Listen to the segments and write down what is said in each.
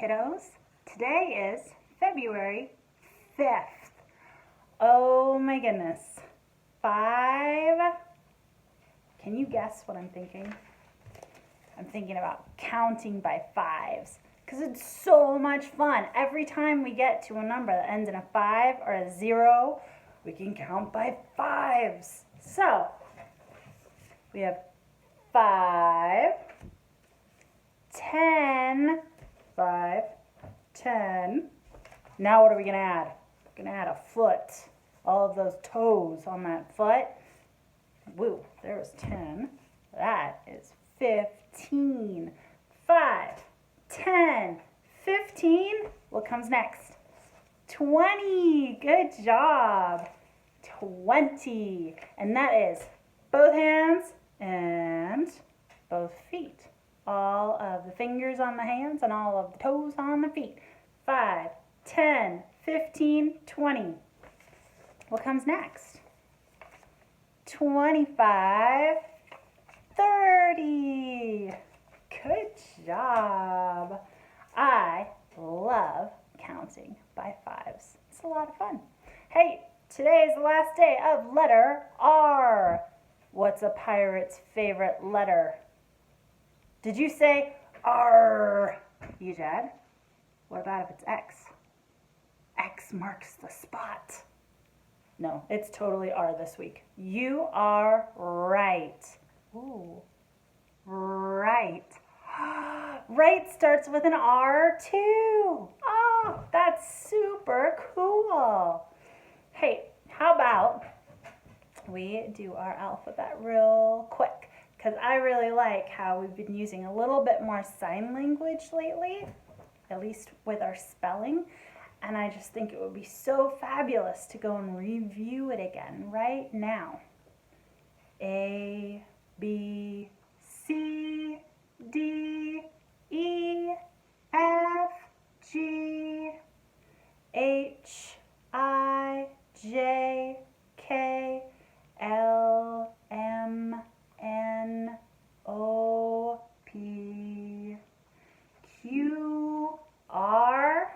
kiddos. Today is February 5th. Oh my goodness. 5. Can you guess what I'm thinking? I'm thinking about counting by 5s because it's so much fun. Every time we get to a number that ends in a 5 or a 0, we can count by 5s. So, we have 5, 10, 5, 10. Now what are we going to add? We're going to add a foot. All of those toes on that foot. Woo, there was 10. That is 15. 5, 10, 15. What comes next? 20. Good job. 20. And that is both hands and both feet. All of the fingers on the hands and all of the toes on the feet. 5, 10, 15, 20. What comes next? 25, 30. Good job. I love counting by 5s. It's a lot of fun. Hey, today is the last day of letter R. What's a pirate's favorite letter? Did you say R, Ejad? What about if it's X? X marks the spot. No, it's totally R this week. You are right. Ooh, right. Right starts with an R too. Oh, that's super cool. Hey, how about we do our alphabet real quick? Because I really like how we've been using a little bit more sign language lately, at least with our spelling. And I just think it would be so fabulous to go and review it again right now. A, B, C, D, E, F, G, H, I, J, K, L, M, N, O, P, Q, R,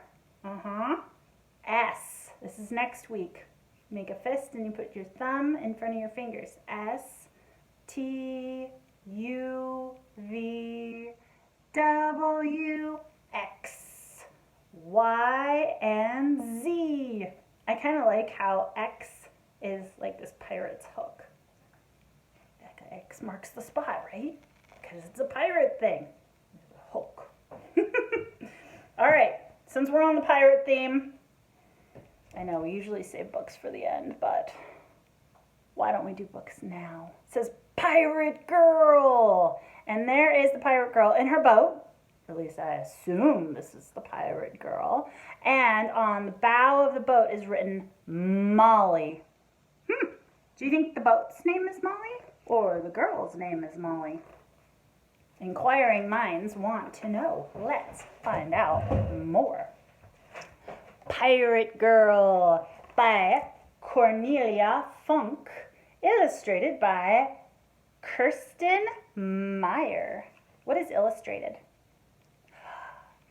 S. This is next week. Make a fist and you put your thumb in front of your fingers. S, T, U, V, W, X, Y, and Z. I kind of like how X is like this pirate's hook. X marks the spot, right? Because it's a pirate thing. Hook. All right, since we're on the pirate theme, I know we usually save books for the end, but why don't we do books now? It says Pirate Girl, and there is the Pirate Girl in her boat. At least I assume this is the Pirate Girl. And on the bow of the boat is written Molly. Do you think the boat's name is Molly or the girl's name is Molly? Inquiring minds want to know. Let's find out more. Pirate Girl by Cornelia Funk, illustrated by Kirsten Meyer. What is illustrated?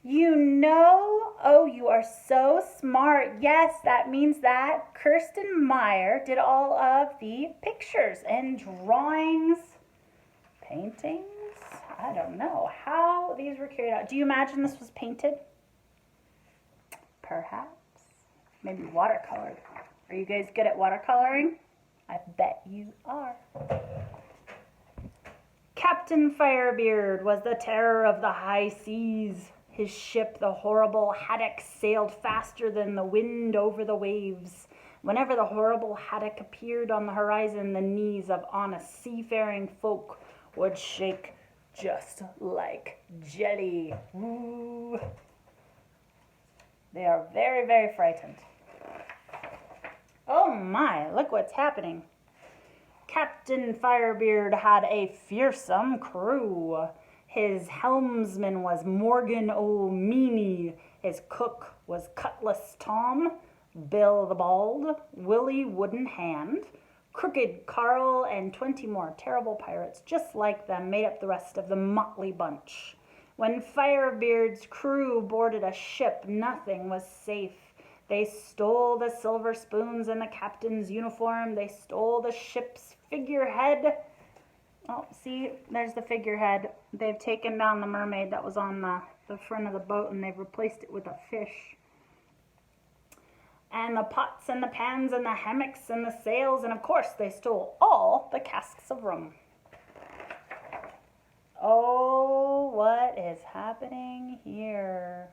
You know, oh, you are so smart. Yes, that means that Kirsten Meyer did all of the pictures and drawings, paintings. I don't know how these were carried out. Do you imagine this was painted? Perhaps. Maybe watercolored. Are you guys good at watercoloring? I bet you are. Captain Firebeard was the terror of the high seas. His ship, the horrible haddock, sailed faster than the wind over the waves. Whenever the horrible haddock appeared on the horizon, the knees of honest seafaring folk would shake just like jelly. Ooh. They are very, very frightened. Oh my, look what's happening. Captain Firebeard had a fearsome crew. His helmsman was Morgan O'Meany. His cook was Cutlass Tom, Bill the Bald, Willie Wooden Hand, Crooked Carl, and 20 more terrible pirates just like them made up the rest of the motley bunch. When Firebeard's crew boarded a ship, nothing was safe. They stole the silver spoons and the captain's uniform. They stole the ship's figurehead. Oh, see, there's the figurehead. They've taken down the mermaid that was on the front of the boat, and they've replaced it with a fish. And the pots and the pans and the hammocks and the sails, and of course they stole all the casks of rum. Oh, what is happening here?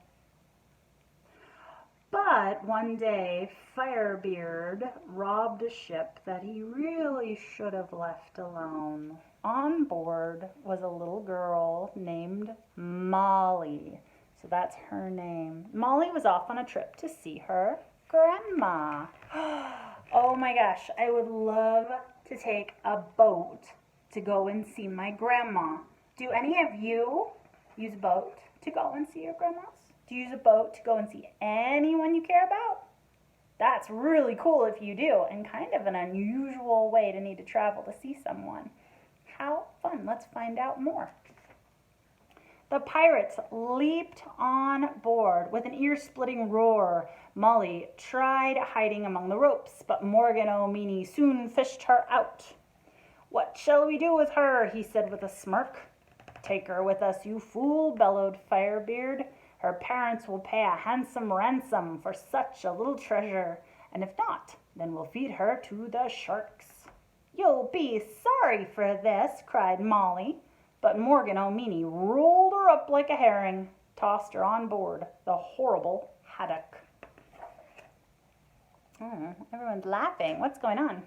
But one day, Firebeard robbed a ship that he really should have left alone. On board was a little girl named Molly. So that's her name. Molly was off on a trip to see her grandma. Oh my gosh, I would love to take a boat to go and see my grandma. Do any of you use a boat to go and see your grandmas? Do you use a boat to go and see anyone you care about? That's really cool if you do, and kind of an unusual way to need to travel to see someone. How fun. Let's find out more. The pirates leaped on board with an ear-splitting roar. Molly tried hiding among the ropes, but Morgan O'Meany soon fished her out. "What shall we do with her?" he said with a smirk. "Take her with us, you fool," bellowed Firebeard. "Her parents will pay a handsome ransom for such a little treasure, and if not, then we'll feed her to the sharks." "You'll be sorry for this," cried Molly, but Morgan O'Meany rolled her up like a herring, tossed her on board the horrible haddock. Everyone's laughing. What's going on?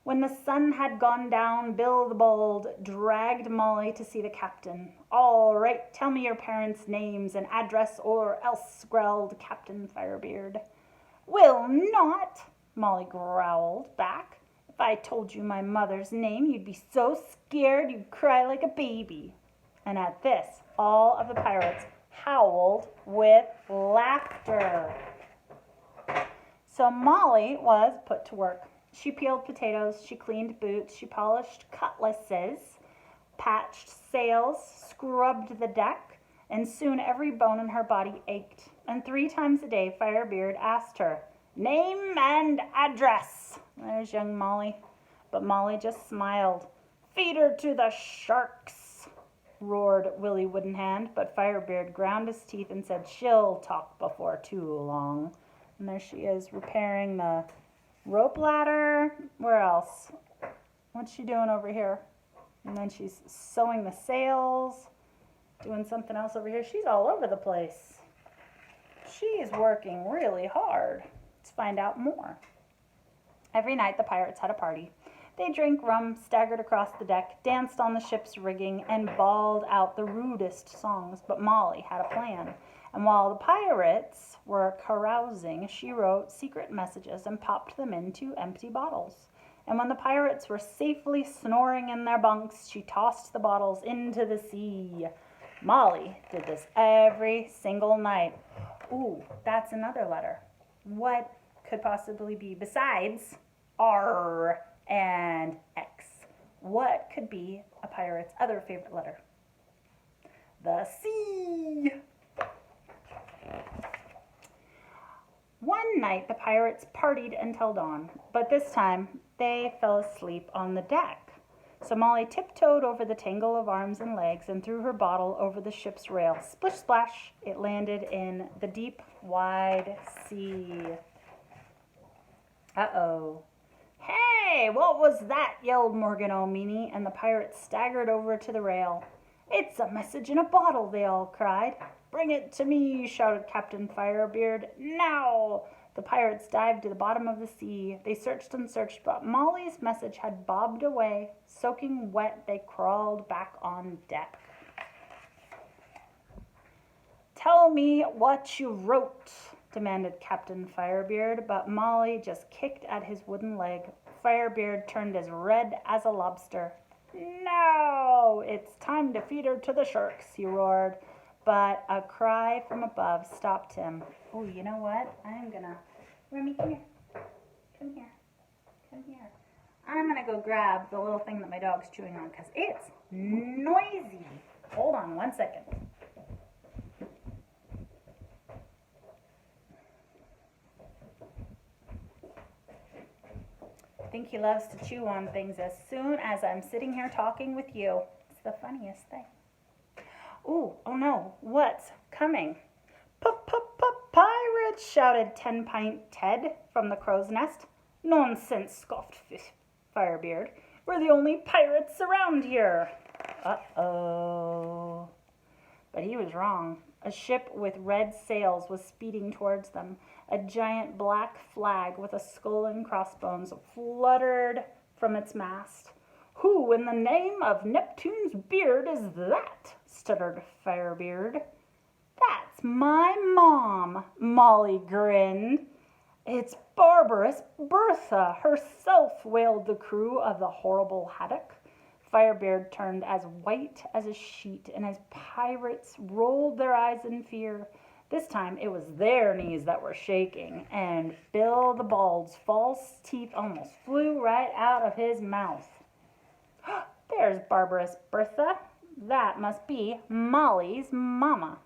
When the sun had gone down, Bill the Bold dragged Molly to see the captain. "All right, tell me your parents' names and address or else," growled Captain Firebeard. "Will not," Molly growled back. "If I told you my mother's name, you'd be so scared you'd cry like a baby." And at this, all of the pirates howled with laughter. So Molly was put to work. She peeled potatoes, she cleaned boots, she polished cutlasses, patched sails, scrubbed the deck, and soon every bone in her body ached. And 3 times a day Firebeard asked her, "Name and address." There's young Molly. But Molly just smiled. "Feed her to the sharks," roared Willie Woodenhand, but Firebeard ground his teeth and said, "She'll talk before too long." And there she is, repairing the rope ladder. Where else? What's she doing over here? And then she's sewing the sails, doing something else over here. She's all over the place. She's working really hard. Let's find out more. Every night the pirates had a party. They drank rum, staggered across the deck, danced on the ship's rigging, and bawled out the rudest songs. But Molly had a plan. And while the pirates were carousing, she wrote secret messages and popped them into empty bottles. And when the pirates were safely snoring in their bunks, she tossed the bottles into the sea. Molly did this every single night. Ooh, that's another letter. What could possibly be besides R and X? What could be a pirate's other favorite letter? The C. One night the pirates partied until dawn, but this time they fell asleep on the deck. So Molly tiptoed over the tangle of arms and legs and threw her bottle over the ship's rail. Splish splash, it landed in the deep, wide sea. Uh-oh. "Hey, what was that?" yelled Morgan O'Meany, and the pirates staggered over to the rail. "It's a message in a bottle," they all cried. "Bring it to me," shouted Captain Firebeard. "Now!" The pirates dived to the bottom of the sea. They searched and searched, but Molly's message had bobbed away. Soaking wet, they crawled back on deck. "Tell me what you wrote," demanded Captain Firebeard, but Molly just kicked at his wooden leg. Firebeard turned as red as a lobster. "No, it's time to feed her to the sharks," he roared. But a cry from above stopped him. "Oh, you know what? Remy, come here. Come here. Come here. I'm gonna go grab the little thing that my dog's chewing on because it's noisy." Hold on 1 second. think he loves to chew on things as soon as I'm sitting here talking with you. It's the funniest thing. Ooh, oh no, what's coming? Pirates, shouted 10-Pint Ted from the crow's nest. Nonsense, scoffed Firebeard. We're the only pirates around here. Uh-oh. But he was wrong. A ship with red sails was speeding towards them. A giant black flag with a skull and crossbones fluttered from its mast. Who in the name of Neptune's beard is that? Stuttered Firebeard. That's my mom, Molly grinned. It's Barbarous Bertha herself, wailed the crew of the horrible haddock. Firebeard turned as white as a sheet, and his pirates rolled their eyes in fear. This time it was their knees that were shaking, and Bill the Bald's false teeth almost flew right out of his mouth. There's Barbarous Bertha. That must be Molly's mama.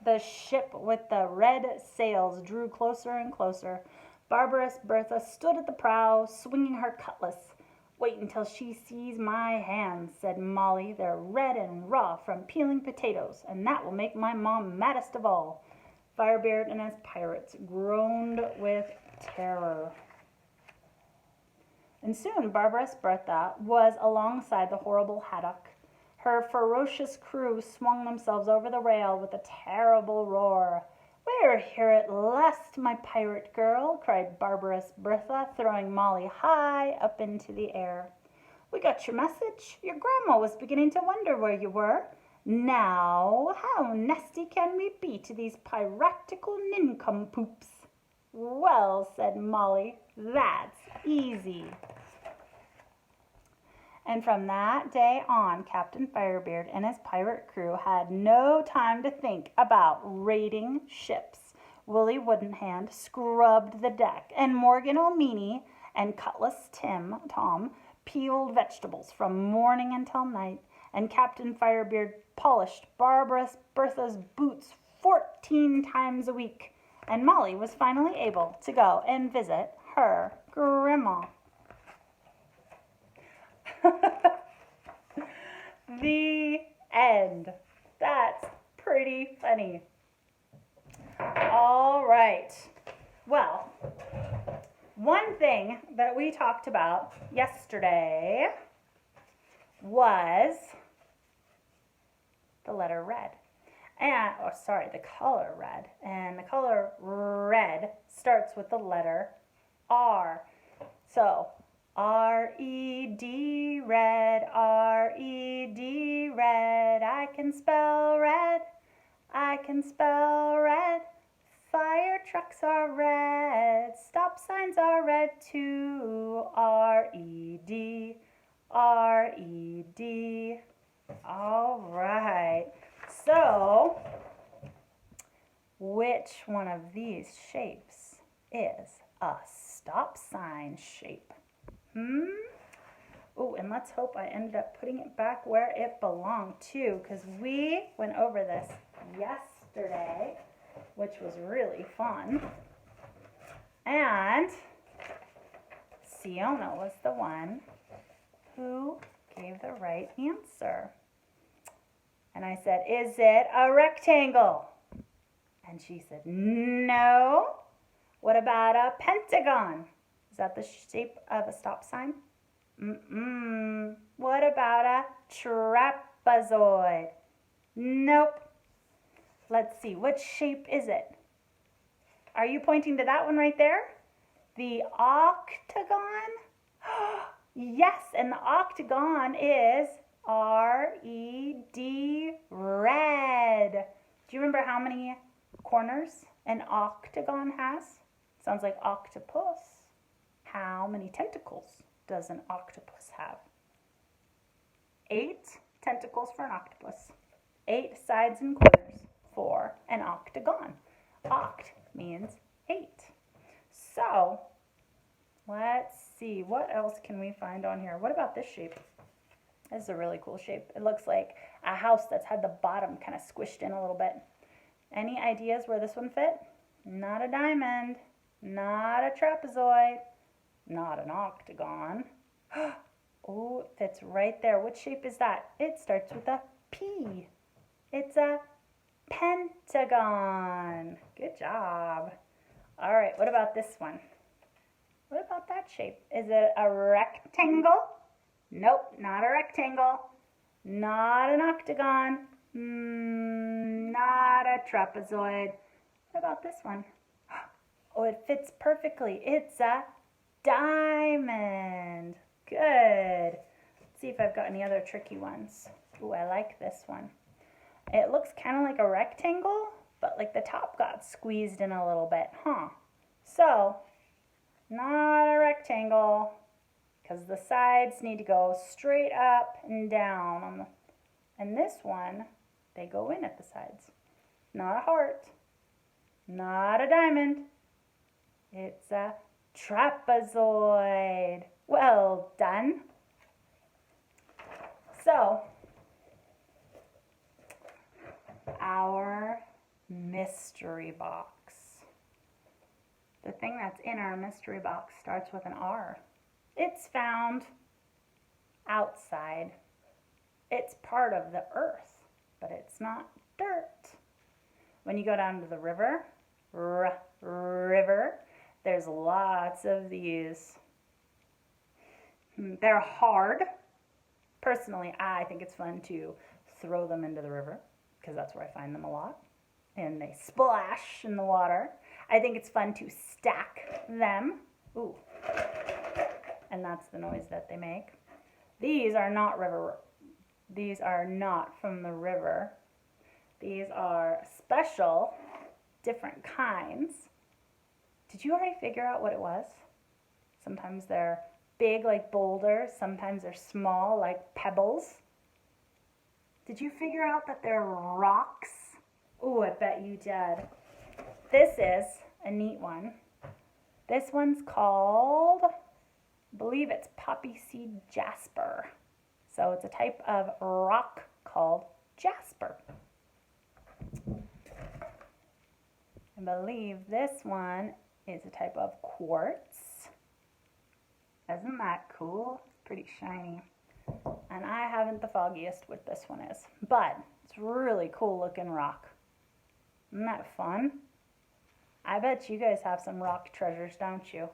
The ship with the red sails drew closer and closer. Barbarous Bertha stood at the prow, swinging her cutlass. Wait until she sees my hands, said Molly. They're red and raw from peeling potatoes, and that will make my mom maddest of all. Firebeard and his pirates groaned with terror. And soon Barbarous Bertha was alongside the horrible haddock. Her ferocious crew swung themselves over the rail with a terrible roar. We're here at last, my pirate girl, cried Barbarous Bertha, throwing Molly high up into the air. We got your message. Your grandma was beginning to wonder where you were. Now, how nasty can we be to these piratical nincompoops? Well, said Molly, that's easy. And from that day on, Captain Firebeard and his pirate crew had no time to think about raiding ships. Willie Woodenhand scrubbed the deck, and Morgan O'Meany and Cutlass Tom peeled vegetables from morning until night, and Captain Firebeard polished Barbarous Bertha's boots 14 times a week, and Molly was finally able to go and visit her grandma. The end. That's pretty funny. All right. Well, one thing that we talked about yesterday was the letter red. And, the color red. And the color red starts with the letter R. So, R-E-D, red, R-E-D, red. I can spell red, I can spell red. Fire trucks are red, stop signs are red too. R-E-D, R-E-D. All right. So, which one of these shapes is a stop sign shape? Oh, and let's hope I ended up putting it back where it belonged too, because we went over this yesterday, which was really fun. And Siona was the one who gave the right answer. And I said, is it a rectangle? And she said, no. What about a pentagon? Is that the shape of a stop sign? What about a trapezoid? Nope. Let's see, which shape is it? Are you pointing to that one right there? The octagon? Yes, and the octagon is R-E-D, red. Do you remember how many corners an octagon has? Sounds like octopus. How many tentacles does an octopus have? 8 tentacles for an octopus. 8 sides and corners for an octagon. Oct means 8. So, let's see. What else can we find on here? What about this shape? This is a really cool shape. It looks like a house that's had the bottom kind of squished in a little bit. Any ideas where this one fit? Not a diamond. Not a trapezoid. not an octagon. Oh, it fits right there. What shape is that? It starts with a P. It's a pentagon. Good job. All right, what about this one? What about that shape? Is it a rectangle? Nope, not a rectangle. Not an octagon. Not a trapezoid. What about this one? Oh, it fits perfectly. It's a diamond. Good. Let's see if I've got any other tricky ones. Ooh, I like this one. It looks kind of like a rectangle, but like the top got squeezed in a little bit, huh? So, not a rectangle, because the sides need to go straight up and down. And this one, they go in at the sides. Not a heart. Not a diamond. It's a trapezoid. Well done. So, our mystery box. The thing that's in our mystery box starts with an R. It's found outside. It's part of the earth, but it's not dirt. When you go down to the river, river, there's lots of these. They're hard. Personally, I think it's fun to throw them into the river because that's where I find them a lot. And they splash in the water. I think it's fun to stack them. Ooh. And that's the noise that they make. These are not These are not from the river. These are special, different kinds. Did you already figure out what it was? Sometimes they're big like boulders. Sometimes they're small like pebbles. Did you figure out that they're rocks? Oh, I bet you did. This is a neat one. This one's called, I believe it's poppy seed jasper. So it's a type of rock called jasper. I believe this one is a type of quartz. Isn't that cool? It's pretty shiny. And I haven't the foggiest what this one is, but it's a really cool looking rock. Isn't that fun? I bet you guys have some rock treasures, don't you?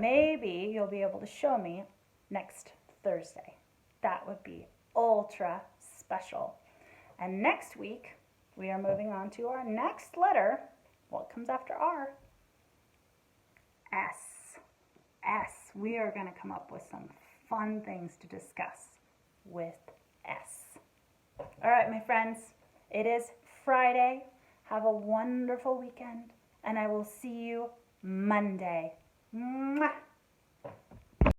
Maybe you'll be able to show me next Thursday. That would be ultra special. And next week, we are moving on to our next letter. What comes after R? S. S. We are going to come up with some fun things to discuss with S. All right, my friends, it is Friday. Have a wonderful weekend, and I will see you Monday. Mwah.